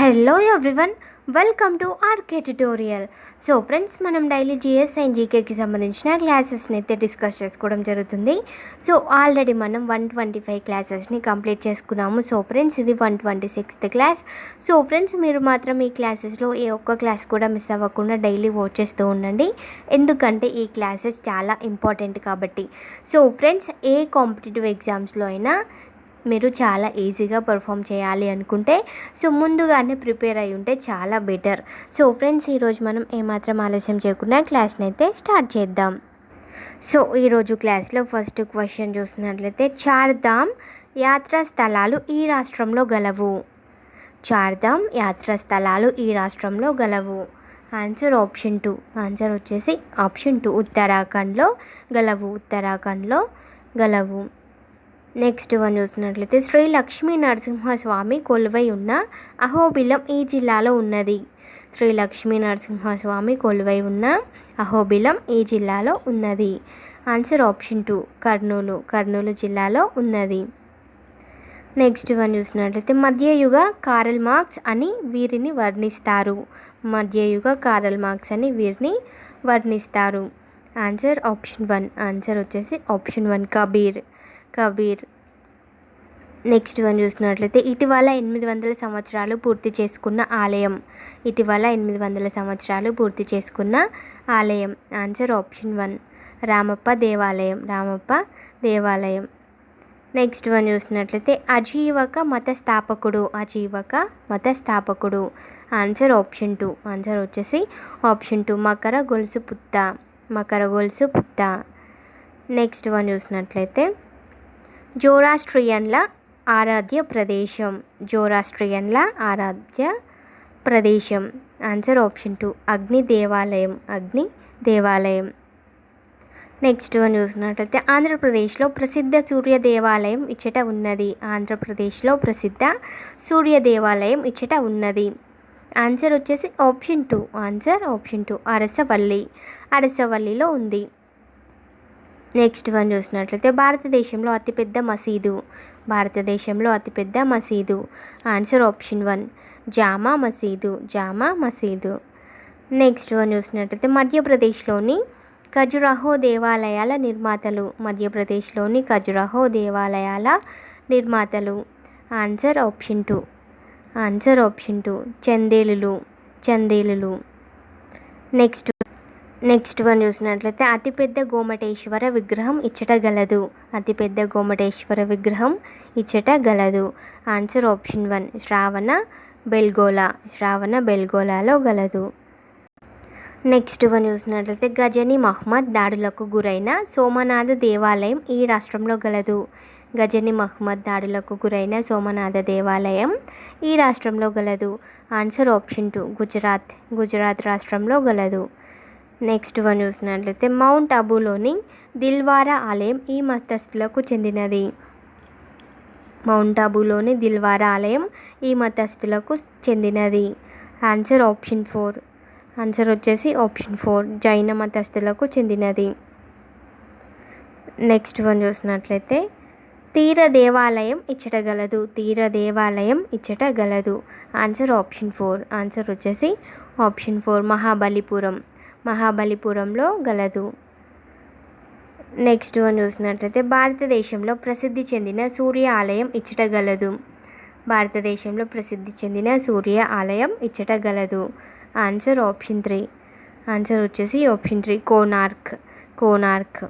Hello everyone, welcome to RK tutorial. So friends, మనం daily GS and జీకేకి సంబంధించిన క్లాసెస్ని అయితే డిస్కస్ చేసుకోవడం జరుగుతుంది. సో ఆల్రెడీ మనం 125 క్లాసెస్ని కంప్లీట్ చేసుకున్నాము. సో ఫ్రెండ్స్, ఇది 126th క్లాస్. సో ఫ్రెండ్స్, మీరు మాత్రం ఈ క్లాసెస్లో ఏ ఒక్క క్లాస్ కూడా మిస్ అవ్వకుండా డైలీ వాచ్ చేస్తూ ఉండండి, ఎందుకంటే ఈ క్లాసెస్ చాలా ఇంపార్టెంట్ కాబట్టి. సో ఫ్రెండ్స్, ఏ కాంపిటేటివ్ ఎగ్జామ్స్లో అయినా మీరు చాలా ఈజీగా పర్ఫామ్ చేయాలి అనుకుంటే సో ముందుగానే ప్రిపేర్ అయి ఉంటే చాలా బెటర్. సో ఫ్రెండ్స్, ఈరోజు మనం ఏమాత్రం ఆలస్యం చేయకుండా క్లాస్ని అయితే స్టార్ట్ చేద్దాం. సో ఈరోజు క్లాస్లో ఫస్ట్ క్వశ్చన్ చూసినట్లయితే, చార్ధామ్ యాత్రా స్థలాలు ఈ రాష్ట్రంలో గలవు. చార్ధామ్ యాత్రా స్థలాలు ఈ రాష్ట్రంలో గలవు. Answer option 2. ఆన్సర్ వచ్చేసి ఆప్షన్ 2, ఉత్తరాఖండ్లో గలవు. ఉత్తరాఖండ్లో గలవు. నెక్స్ట్ వన్ చూసినట్లయితే, శ్రీ లక్ష్మీ నరసింహస్వామి కొలువై ఉన్న అహోబిలం ఈ జిల్లాలో ఉన్నది. శ్రీ లక్ష్మీ నరసింహస్వామి కొలువై ఉన్న అహోబిలం ఈ జిల్లాలో ఉన్నది. Answer option 2, Kurnool. కర్నూలు జిల్లాలో ఉన్నది. నెక్స్ట్ వన్ చూసినట్లయితే, మధ్యయుగ కారల్ మార్క్స్ అని వీరిని వర్ణిస్తారు. మధ్యయుగ కారల్ మార్క్స్ అని వీరిని వర్ణిస్తారు. Answer option 1. ఆన్సర్ వచ్చేసి option 1, Kabir. Kabir. Next one చూసినట్లయితే, ఇటీవల 800 సంవత్సరాలు పూర్తి చేసుకున్న ఆలయం. ఇటీవల 800 సంవత్సరాలు పూర్తి చేసుకున్న ఆలయం. ఆన్సర్ ఆప్షన్ 1, రామప్ప దేవాలయం. రామప్ప దేవాలయం. నెక్స్ట్ వన్ చూసినట్లయితే, అజీవక మత స్థాపకుడు. అజీవక మత స్థాపకుడు. Answer option 2. ఆన్సర్ వచ్చేసి ఆప్షన్ 2, మకర గొలుసు పుత్త. మకర గొలుసు పుత్త. నెక్స్ట్ వన్ చూసినట్లయితే, జోరాస్ట్రియన్ల ఆరాధ్య ప్రదేశం. జోరాస్ట్రియన్ల ఆరాధ్య ప్రదేశం. ఆన్సర్ ఆప్షన్ 2, అగ్ని దేవాలయం. అగ్ని దేవాలయం. నెక్స్ట్ వన్ చూసినట్లయితే, ఆంధ్రప్రదేశ్లో ప్రసిద్ధ సూర్య దేవాలయం ఇచ్చట ఉన్నది. ఆంధ్రప్రదేశ్లో ప్రసిద్ధ సూర్య దేవాలయం ఇచ్చట ఉన్నది. ఆన్సర్ వచ్చేసి ఆప్షన్ 2. Answer option 2, Arasavalli. అరసవల్లిలో ఉంది. నెక్స్ట్ వన్ చూసినట్లయితే, భారతదేశంలో అతిపెద్ద మసీదు. భారతదేశంలో అతిపెద్ద మసీదు. ఆన్సర్ ఆప్షన్ 1, జామా మసీదు. జామా మసీదు. నెక్స్ట్ వన్ చూసినట్లయితే, మధ్యప్రదేశ్లోని ఖజురాహో దేవాలయాల నిర్మాతలు. మధ్యప్రదేశ్లోని ఖజురాహో దేవాలయాల నిర్మాతలు. Answer option 2. ఆన్సర్ ఆప్షన్ 2, చందేలులు. చందేలులు. నెక్స్ట్ వన్ చూసినట్లయితే, అతిపెద్ద గోమటేశ్వర విగ్రహం ఇచ్చట గలదు. అతిపెద్ద గోమటేశ్వర విగ్రహం ఇచ్చట గలదు. ఆన్సర్ ఆప్షన్ 1, శ్రావణ బెల్గోలా. శ్రావణ బెల్గోలాలో గలదు. నెక్స్ట్ వన్ చూసినట్లయితే, గజనీ మహ్మద్ దాడులకు గురైన సోమనాథ దేవాలయం ఈ రాష్ట్రంలో గలదు. గజనీ మహ్మద్ దాడులకు గురైన సోమనాథ దేవాలయం ఈ రాష్ట్రంలో గలదు. Answer option 2, Gujarat. గుజరాత్ రాష్ట్రంలో గలదు. నెక్స్ట్ వన్ చూసినట్లయితే, మౌంట్ అబూలోని దిల్వారా ఆలయం ఈ మతస్థులకు చెందినది. మౌంట్ అబూలోని దిల్వారా ఆలయం ఈ మతస్థులకు చెందినది. Answer option 4. ఆన్సర్ వచ్చేసి ఆప్షన్ 4, జైన మతస్థులకు చెందినది. నెక్స్ట్ వన్ చూసినట్లయితే, తీర దేవాలయం ఇచ్చట గలదు. తీర దేవాలయం ఇచ్చట గలదు. Answer option 4. ఆన్సర్ వచ్చేసి ఆప్షన్ 4, మహాబలిపురం. మహాబలిపురంలో గలదు. నెక్స్ట్ వన్ చూసినట్లయితే, భారతదేశంలో ప్రసిద్ధి చెందిన సూర్య ఆలయం ఇచ్చట గలదు. భారతదేశంలో ప్రసిద్ధి చెందిన సూర్య ఆలయం ఇచ్చట గలదు. Answer option 3. ఆన్సర్ వచ్చేసి option 3, Konark. Konark.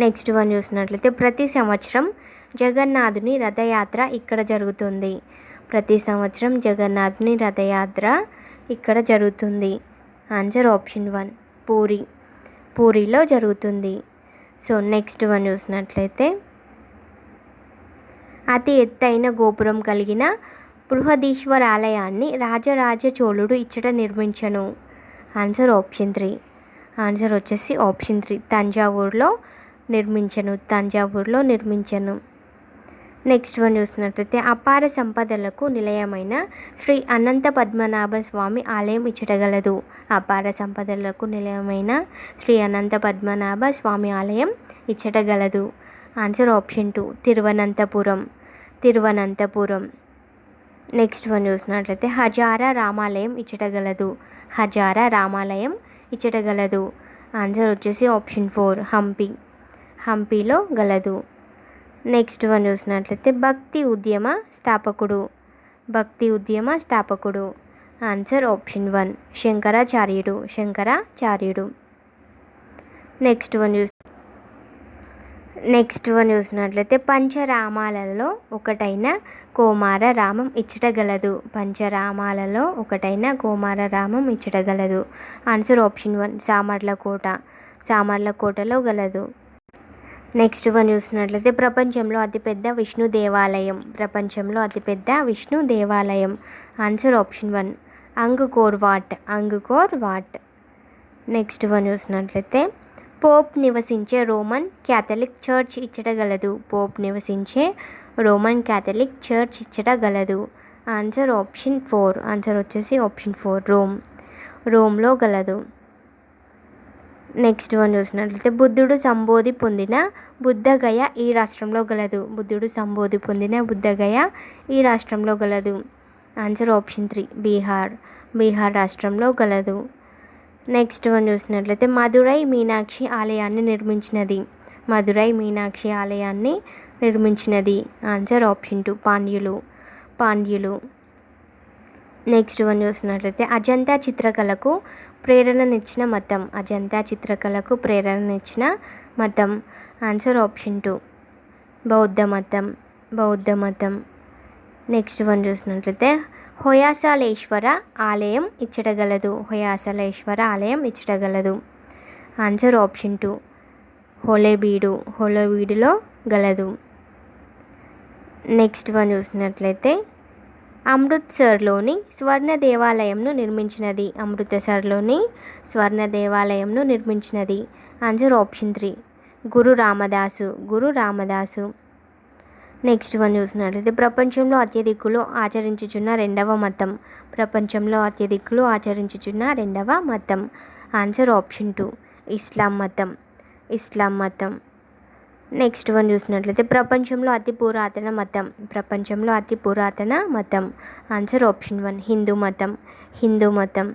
Next one చూసినట్లయితే, ప్రతి సంవత్సరం జగన్నాథుని రథయాత్ర ఇక్కడ జరుగుతుంది. ప్రతి సంవత్సరం జగన్నాథుని రథయాత్ర ఇక్కడ జరుగుతుంది. Answer option 1, puri. పూరిలో జరుగుతుంది. సో నెక్స్ట్ వన్ చూసినట్లయితే, అతి ఎత్తైన గోపురం కలిగిన బృహదీశ్వర ఆలయాన్ని రాజరాజ చోళుడు ఇచ్చట నిర్మించను. Answer option 3. ఆన్సర్ వచ్చేసి ఆప్షన్ 3, తంజావూరులో నిర్మించను. తంజావూరులో నిర్మించను. నెక్స్ట్ వన్ చూసినట్లయితే, అపార సంపదలకు నిలయమైన శ్రీ అనంత పద్మనాభ స్వామి ఆలయం ఇచ్చట గలదు. అపార సంపదలకు నిలయమైన శ్రీ అనంత పద్మనాభ స్వామి ఆలయం ఇచ్చట గలదు. Answer option 2, Thiruvananthapuram. Thiruvananthapuram. Next one చూసినట్లయితే హజారా రామాలయం ఇచ్చటగలదు. హజారా రామాలయం ఇచ్చటగలదు. ఆన్సర్ వచ్చేసి ఆప్షన్ 4 హంపి. హంపిలో గలదు. నెక్స్ట్ వన్ చూసినట్లయితే భక్తి ఉద్యమ స్థాపకుడు. భక్తి ఉద్యమ స్థాపకుడు. ఆన్సర్ ఆప్షన్ 1 శంకరాచార్యుడు. శంకరాచార్యుడు. నెక్స్ట్ వన్ చూసినట్లయితే పంచరామాలలో ఒకటైన కోమార రామం ఇచ్చటగలదు. పంచరామాలలో ఒకటైన కోమార రామం ఇచ్చటగలదు. Answer option 1 Samarlakota. సామర్లకోటలో గలదు. నెక్స్ట్ వన్ చూసినట్లయితే ప్రపంచంలో అతిపెద్ద విష్ణు దేవాలయం. ప్రపంచంలో అతిపెద్ద విష్ణు దేవాలయం. Answer option 1 Angkor Wat. Angkor Wat. Next one చూసినట్లయితే పోప్ నివసించే రోమన్ క్యాథలిక్ చర్చ్ ఇచ్చటగలదు. పోప్ నివసించే రోమన్ క్యాథలిక్ చర్చ్ ఇచ్చటగలదు. Answer option 4. ఆన్సర్ వచ్చేసి ఆప్షన్ 4 రోమ్. రోమ్లో గలదు. నెక్స్ట్ వన్ చూసినట్లయితే బుద్ధుడు సంబోధి పొందిన బుద్ధగయ ఈ రాష్ట్రంలో గలదు. బుద్ధుడు సంబోధి పొందిన బుద్ధగయ ఈ రాష్ట్రంలో గలదు. Answer option 3 Bihar. బీహార్ రాష్ట్రంలో గలదు. నెక్స్ట్ వన్ చూసినట్లయితే మదురై మీనాక్షి ఆలయాన్ని నిర్మించినది. మదురై మీనాక్షి ఆలయాన్ని నిర్మించినది. ఆన్సర్ ఆప్షన్ 2 పాండ్యులు. పాండ్యులు. నెక్స్ట్ వన్ చూసినట్లయితే అజంతా చిత్రకళకు ప్రేరణనిచ్చిన మతం. అజంతా చిత్రకళకు ప్రేరణనిచ్చిన మతం. ఆన్సర్ ఆప్షన్ 2 బౌద్ధ మతం. బౌద్ధ మతం. నెక్స్ట్ వన్ చూసినట్లయితే హొయసాలేశ్వర ఆలయం ఇచ్చటగలదు. హొయసాలేశ్వర ఆలయం ఇచ్చటగలదు. Answer option 2 హోలేబీడు. హోలేబీడులో గలదు. నెక్స్ట్ వన్ చూసినట్లయితే అమృత్సర్లోని స్వర్ణ దేవాలయంను నిర్మించినది. అమృతసర్లోని స్వర్ణ దేవాలయంను నిర్మించినది. ఆన్సర్ ఆప్షన్ 3 గురు రామదాసు. గురు రామదాసు. నెక్స్ట్ వన్ చూసినట్లయితే ప్రపంచంలో అత్యధికులు ఆచరించుచున్న రెండవ మతం. ప్రపంచంలో అత్యధికులు ఆచరించుచున్న రెండవ మతం. ఆన్సర్ ఆప్షన్ 2 ఇస్లాం మతం. ఇస్లాం మతం. నెక్స్ట్ వన్ చూసినట్లయితే ప్రపంచంలో అతి పురాతన మతం. ప్రపంచంలో అతి పురాతన మతం. ఆన్సర్ ఆప్షన్ 1 హిందూ మతం. హిందూ మతం.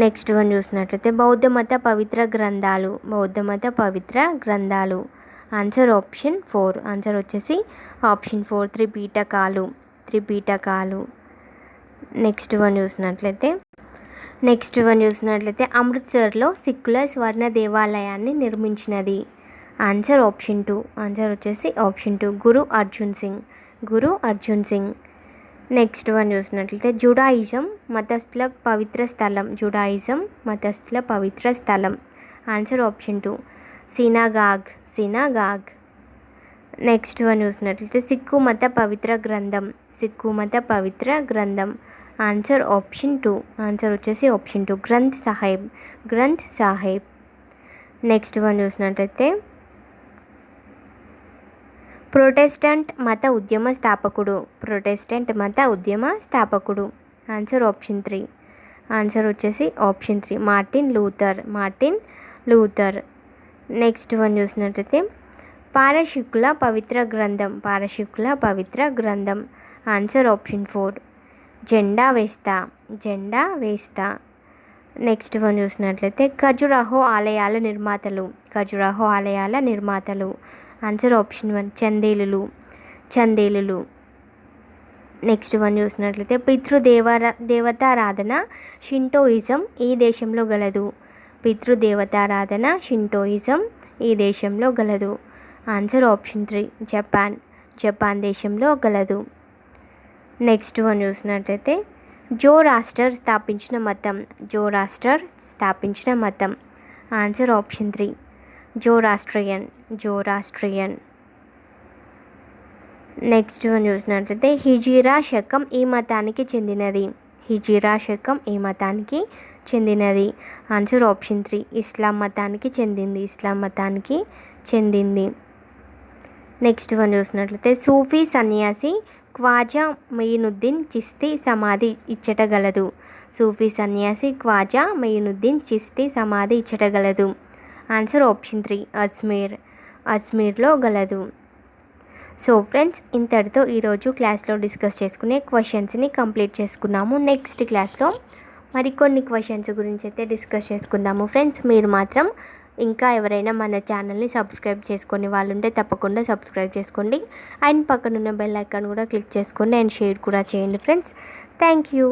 నెక్స్ట్ వన్ చూసినట్లయితే బౌద్ధ మత పవిత్ర గ్రంథాలు. బౌద్ధ మత పవిత్ర గ్రంథాలు. Answer option 4. ఆన్సర్ వచ్చేసి ఆప్షన్ 4 త్రిపీటకాలు. త్రిపీటకాలు. నెక్స్ట్ వన్ చూసినట్లయితే అమృత్సర్లో సిక్కుల స్వర్ణ దేవాలయాన్ని నిర్మించినది. Answer option 2. ఆన్సర్ వచ్చేసి option 2 Guru Arjun Singh. Guru Arjun Singh. Next one చూసినట్లయితే జుడాయిజం మతస్థుల పవిత్ర స్థలం. జుడాయిజం మతస్థుల పవిత్ర స్థలం. Answer option 2 synagogue. Synagogue. Next one చూసినట్లయితే సిక్కు మత పవిత్ర గ్రంథం. సిక్కు మత పవిత్ర గ్రంథం. Answer option 2. ఆన్సర్ వచ్చేసి option 2 Granth Saheb. Granth Saheb. Next one చూసినట్లయితే ప్రొటెస్టెంట్ మత ఉద్యమ స్థాపకుడు. ప్రొటెస్టెంట్ మత ఉద్యమ స్థాపకుడు. Answer option 3. ఆన్సర్ వచ్చేసి option 3 Martin Luther. Martin Luther. Next one చూసినట్లయితే పారశీకుల పవిత్ర గ్రంథం. పారశీకుల పవిత్ర గ్రంథం. ఆన్సర్ ఆప్షన్ 4 జెండా వేస్తా. జెండా వేస్తా. నెక్స్ట్ వన్ చూసినట్లయితే ఖజురాహో ఆలయాల నిర్మాతలు. ఖజురాహో ఆలయాల నిర్మాతలు. Answer option 1 చందేలులు. చందేలులు. నెక్స్ట్ వన్ చూసినట్లయితే దేవతారాధన షింటోయిజం ఈ దేశంలో గలదు. పితృదేవతారాధన షింటోయిజం ఈ దేశంలో గలదు. Answer option 3 Japan. జపాన్ దేశంలో గలదు. నెక్స్ట్ వన్ చూసినట్లయితే జోరాస్టర్ స్థాపించిన మతం. జోరాస్టర్ స్థాపించిన మతం. Answer option 3 Zoroastrian. Zoroastrian. Next one చూసినట్లయితే హిజీరా శకం ఈ మతానికి చెందినది. హిజీరా శకం ఈ మతానికి చెందినది. ఆన్సర్ ఆప్షన్ 3 ఇస్లాం మతానికి చెందింది. ఇస్లాం మతానికి చెందింది. నెక్స్ట్ వన్ చూసినట్లయితే సూఫీ సన్యాసి ఖ్వాజా మొయినుద్దీన్ చిస్తీ సమాధి ఇచ్చటగలదు. సూఫీ సన్యాసి ఖ్వాజా మొయినుద్దీన్ చిస్తీ సమాధి ఇచ్చటగలదు. Answer option 3 Ajmer. అజ్మీర్లో గలదు. సో ఫ్రెండ్స్, ఇంతటితో ఈరోజు క్లాస్లో డిస్కస్ చేసుకునే క్వశ్చన్స్ని కంప్లీట్ చేసుకున్నాము. నెక్స్ట్ క్లాస్లో మరికొన్ని క్వశ్చన్స్ గురించి అయితే డిస్కస్ చేసుకుందాము. ఫ్రెండ్స్, మీరు మాత్రం ఇంకా ఎవరైనా మన ఛానల్ని సబ్స్క్రైబ్ చేసుకునే వాళ్ళు ఉంటే తప్పకుండా సబ్స్క్రైబ్ చేసుకోండి. అండ్ పక్కనున్న బెల్ ఐకాన్ కూడా క్లిక్ చేసుకోండి అండ్ షేర్ కూడా చేయండి ఫ్రెండ్స్. Thank you.